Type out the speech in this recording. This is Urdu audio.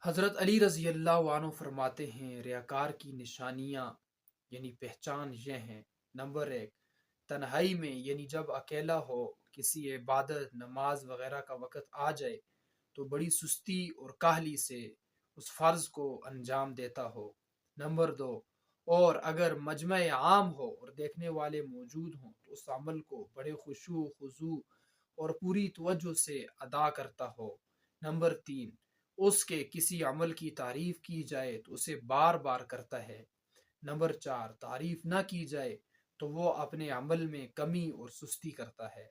حضرت علی رضی اللہ عنہ فرماتے ہیں ریاکار کی نشانیاں یعنی پہچان یہ ہیں: نمبر ایک، تنہائی میں یعنی جب اکیلا ہو، کسی عبادت نماز وغیرہ کا وقت آ جائے تو بڑی سستی اور کاہلی سے اس فرض کو انجام دیتا ہو۔ نمبر دو، اور اگر مجمع عام ہو اور دیکھنے والے موجود ہوں تو اس عمل کو بڑے خشوع و خضوع اور پوری توجہ سے ادا کرتا ہو۔ نمبر تین، اس کے کسی عمل کی تعریف کی جائے تو اسے بار بار کرتا ہے۔ نمبر چار، تعریف نہ کی جائے تو وہ اپنے عمل میں کمی اور سستی کرتا ہے۔